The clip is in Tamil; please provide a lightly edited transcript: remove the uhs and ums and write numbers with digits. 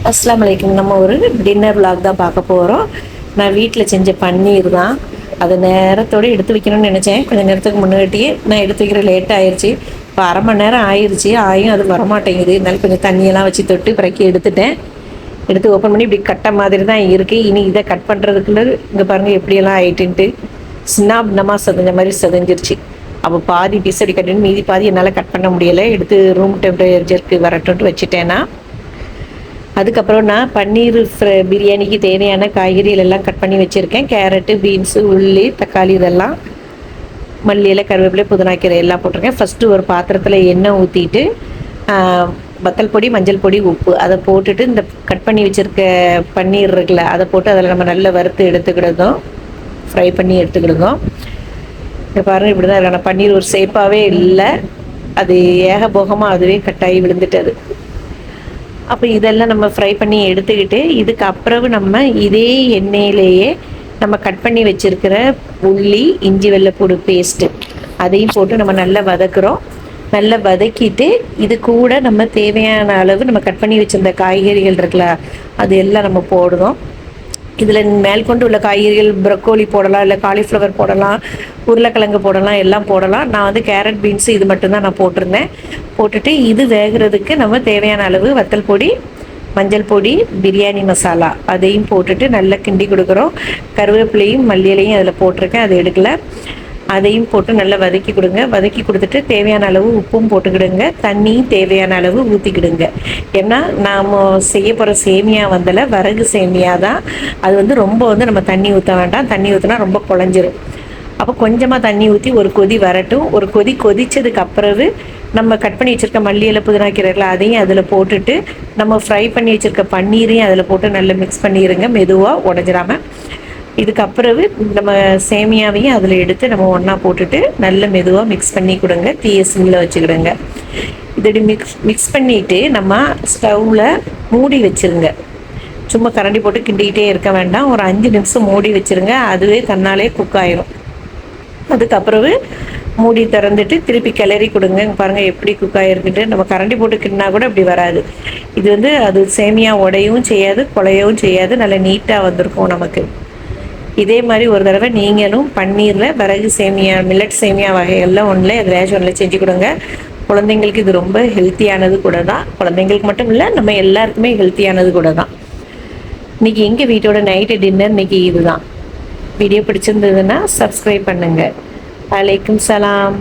அஸ்ஸலாமு அலைக்கும். நம்ம ஒரு டின்னர் vlog தான் பார்க்க போகிறோம். நான் வீட்டில் செஞ்ச பன்னீர் தான். அதை நேரத்தோடு எடுத்து வைக்கணும்னு நினச்சேன். கொஞ்சம் நேரத்துக்கு முன்னாடியே நான் எடுத்து வைக்கிற லேட் ஆயிடுச்சு. இப்போ அரை மணி நேரம் ஆயிடுச்சு. ஆயும் அது வரமாட்டேங்குது. இருந்தாலும் கொஞ்சம் தண்ணியெல்லாம் வச்சு தொட்டு பிறக்கி எடுத்துட்டேன். எடுத்து ஓப்பன் பண்ணி இப்படி கட்ட மாதிரி தான் இருக்குது. இனி இதை கட் பண்ணுறதுக்குள்ள இங்கே பாருங்கள் எப்படியெல்லாம் ஆயிட்டுன்ட்டு சின்னாபின்னமாக செதஞ்ச மாதிரி செதஞ்சிருச்சு. அப்போ பாதி பீஸ் அப்படி கட்டின்னு மீதி பாதி என்னால் கட் பண்ண முடியலை. எடுத்து ரூம் டெம்பரேச்சருக்கு வரட்டும்ட்டு வச்சுட்டேன்னா அதுக்கப்புறம் நான் பன்னீர் பிரியாணிக்கு தேவையான காய்கறிகள் எல்லாம் கட் பண்ணி வச்சுருக்கேன். கேரட்டு, பீன்ஸு, உள்ளி, தக்காளி இதெல்லாம் மல்லியில் கருவேப்பிலை, புதினாக்கீரை எல்லாம் போட்டிருக்கேன். ஃபஸ்ட்டு ஒரு பாத்திரத்தில் எண்ணெய் ஊற்றிட்டு வத்தல் பொடி, மஞ்சள் பொடி, உப்பு அதை போட்டுட்டு இந்த கட் பண்ணி வச்சுருக்க பன்னீர் இருக்குல்ல அதை போட்டு அதில் நம்ம நல்லா வறுத்து எடுத்துக்கிடுதோம், ஃப்ரை பண்ணி எடுத்துக்கிடுதோம். இப்போ பாருங்கள் இப்படி தான் இருக்கான பன்னீர் ஒரு சேஃபாகவே இல்லை, அது ஏகபோகமாக அதுவே கட்டாயி விழுந்துட்டது. அப்போ இதெல்லாம் நம்ம ஃப்ரை பண்ணி எடுத்துக்கிட்டு இதுக்கப்புறம் நம்ம இதே எண்ணெயிலேயே நம்ம கட் பண்ணி வச்சுருக்கிற உள்ளி, இஞ்சி வெள்ளைப்பூடு பேஸ்ட்டு அதையும் போட்டு நம்ம நல்லா வதக்குறோம். நல்லா வதக்கிட்டு இது கூட நம்ம தேவையான அளவு நம்ம கட் பண்ணி வச்சுருந்த காய்கறிகள் இருக்குல்ல அது எல்லாம் நம்ம போடுறோம். இதில் மேற்கொண்டு உள்ள காய்கறிகள் ப்ரொக்கோலி போடலாம், இல்லை காலிஃப்ளவர் போடலாம், உருளைக்கிழங்கு போடலாம், எல்லாம் போடலாம். நான் வந்து கேரட், பீன்ஸு இது மட்டும்தான் நான் போட்டிருந்தேன். போட்டுட்டு இது வேகிறதுக்கு நம்ம தேவையான அளவு வத்தல் பொடி, மஞ்சள் பொடி, பிரியாணி மசாலா அதையும் போட்டுட்டு நல்லா கிண்டி கொடுக்குறோம். கருவேப்பிலையும் மல்லியிலையும் அதில் போட்டிருக்கேன், அது எடுக்கலை. அதையும் போட்டு நல்லா வதக்கி கொடுங்க. வதக்கி கொடுத்துட்டு தேவையான அளவு உப்பும் போட்டுக்கிடுங்க, தண்ணியும் தேவையான அளவு ஊற்றிக்கிடுங்க. ஏன்னா நாம் செய்ய போகிற சேமியா வந்தல வரகு சேமியா தான். அது வந்து ரொம்ப வந்து நம்ம தண்ணி ஊற்ற வேண்டாம். தண்ணி ஊற்றினா ரொம்ப குழஞ்சிரும். அப்போ கொஞ்சமாக தண்ணி ஊற்றி ஒரு கொதி வரட்டும். ஒரு கொதி கொதித்ததுக்கு அப்புறவு நம்ம கட் பண்ணி வச்சுருக்க மல்லியில் புதினாக்கீரைகளை அதையும் அதில் போட்டுட்டு நம்ம ஃப்ரை பண்ணி வச்சுருக்க பன்னீரையும் அதில் போட்டு நல்லா மிக்ஸ் பண்ணிடுங்க, மெதுவாக உடஞ்சிடாமல். இதுக்கப்புறவு நம்ம சேமியாவையும் அதில் எடுத்து நம்ம ஒன்றா போட்டுட்டு நல்ல மெதுவாக மிக்ஸ் பண்ணி கொடுங்க. தீய சிம்மில் வச்சுக்கிடுங்க. இதோட மிக்ஸ் பண்ணிவிட்டு நம்ம ஸ்டவ்வில் மூடி வச்சுருங்க. சும்மா கரண்டி போட்டு கிண்டிக்கிட்டே இருக்க வேண்டாம். ஒரு 5 நிமிஷம் மூடி வச்சுருங்க. அதுவே தன்னாலே குக் ஆயிரும். அதுக்கப்புறவு மூடி திறந்துட்டு திருப்பி கிளறி கொடுங்க. பாருங்கள் எப்படி குக் ஆகிருக்குட்டு. நம்ம கரண்டி போட்டு கிண்டினா கூட இப்படி வராது. இது வந்து அது சேமியா உடையவும் செய்யாது, குலையவும் செய்யாது, நல்லா நீட்டாக வந்திருக்கும் நமக்கு. இதே மாதிரி ஒரு தடவை நீங்களும் பன்னீரில் வரகு சேமியா, மில்லட் சேமியா வகைகள்லாம் ஒன்றில் எதுலையாச்சும் ஒன்றில் செஞ்சு கொடுங்க. குழந்தைங்களுக்கு இது ரொம்ப ஹெல்த்தியானது கூட தான். குழந்தைங்களுக்கு மட்டும் இல்லை, நம்ம எல்லாருக்குமே ஹெல்த்தியானது கூட தான். இன்றைக்கி எங்கள் வீட்டோட நைட்டு டின்னர் இன்றைக்கி இது தான். வீடியோ பிடிச்சிருந்ததுன்னா சப்ஸ்கிரைப் பண்ணுங்கள். வலைக்கும் சலாம்.